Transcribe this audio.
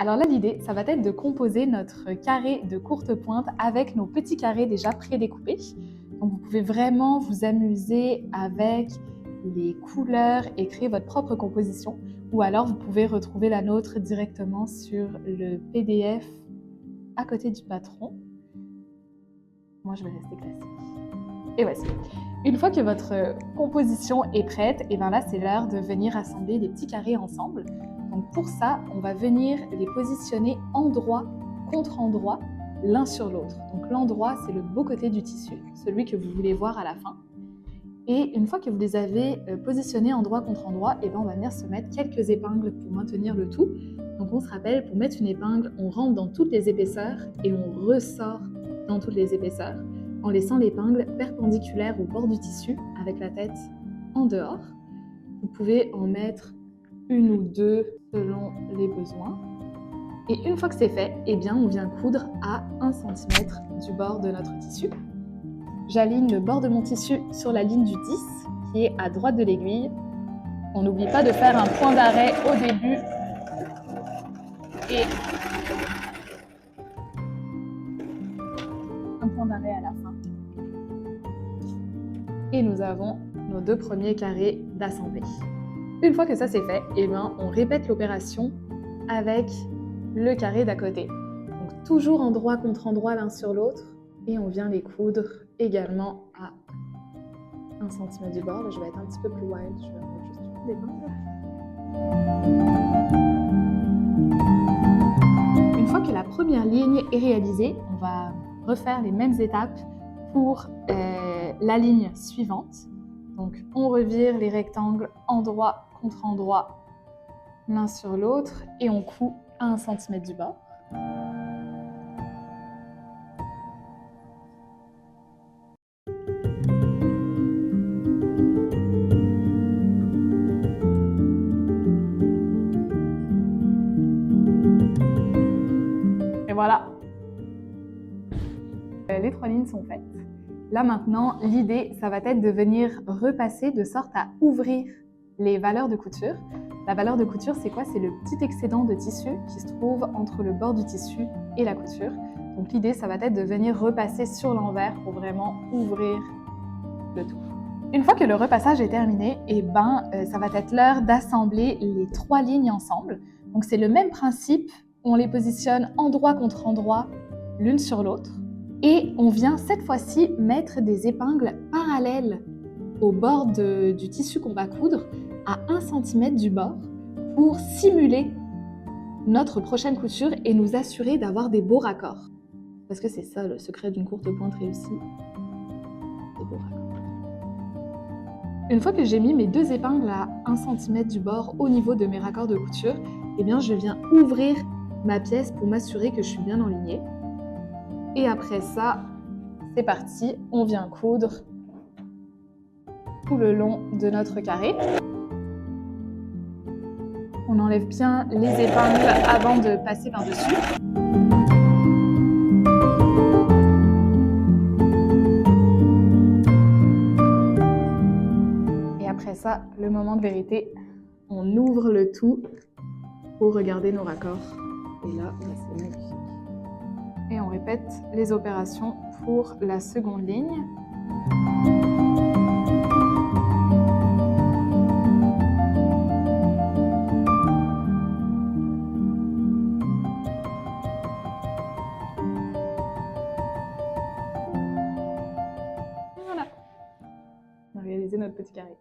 Alors là, l'idée, ça va être de composer notre carré de courte pointe avec nos petits carrés déjà prédécoupés. Donc vous pouvez vraiment vous amuser avec les couleurs et créer votre propre composition. Ou alors vous pouvez retrouver la nôtre directement sur le PDF à côté du patron. Moi, je vais rester classique. Et voici. Une fois que votre composition est prête, et bien là, c'est l'heure de venir assembler les petits carrés ensemble. Donc pour ça, on va venir les positionner endroit contre endroit, l'un sur l'autre. Donc l'endroit, c'est le beau côté du tissu, celui que vous voulez voir à la fin. Et une fois que vous les avez positionnés endroit contre endroit, et bien on va venir se mettre quelques épingles pour maintenir le tout. Donc on se rappelle, pour mettre une épingle, on rentre dans toutes les épaisseurs et on ressort dans toutes les épaisseurs, en laissant l'épingle perpendiculaire au bord du tissu avec la tête en dehors. Vous pouvez en mettre une ou deux selon les besoins. Et une fois que c'est fait, eh bien, on vient coudre à 1 cm du bord de notre tissu. J'aligne le bord de mon tissu sur la ligne du 10 qui est à droite de l'aiguille. On n'oublie pas de faire un point d'arrêt au début et un point d'arrêt à la fin. Et nous avons nos 2 premiers carrés d'assemblée. Une fois que ça c'est fait, eh bien, on répète l'opération avec le carré d'à côté. Donc toujours endroit contre endroit l'un sur l'autre et on vient les coudre également à 1 cm du bord. Là, je vais être un petit peu plus wild, je vais mettre juste une épingle. Une fois que la première ligne est réalisée, on va refaire les mêmes étapes pour la ligne suivante. Donc on revire les rectangles endroit contre endroit l'un sur l'autre et on coud à 1 cm du bord. Et voilà, les 3 lignes sont faites. Là maintenant, l'idée, ça va être de venir repasser de sorte à ouvrir les valeurs de couture. La valeur de couture, c'est quoi? C'est le petit excédent de tissu qui se trouve entre le bord du tissu et la couture. Donc l'idée, ça va être de venir repasser sur l'envers pour vraiment ouvrir le tout. Une fois que le repassage est terminé, eh ben, ça va être l'heure d'assembler les 3 lignes ensemble. Donc c'est le même principe, on les positionne endroit contre endroit, l'une sur l'autre. Et on vient cette fois-ci mettre des épingles parallèles au bord du tissu qu'on va coudre à 1 cm du bord pour simuler notre prochaine couture et nous assurer d'avoir des beaux raccords. Parce que c'est ça le secret d'une courte pointe réussie, des beaux raccords. Une fois que j'ai mis mes 2 épingles à 1 cm du bord au niveau de mes raccords de couture, eh bien je viens ouvrir ma pièce pour m'assurer que je suis bien enlignée. Et après ça, c'est parti, on vient coudre tout le long de notre carré. On enlève bien les épingles avant de passer par-dessus. Et après ça, le moment de vérité, on ouvre le tout pour regarder nos raccords. Et là, c'est magnifique. Et on répète les opérations pour la seconde ligne. Et voilà, on a réalisé notre petit carré.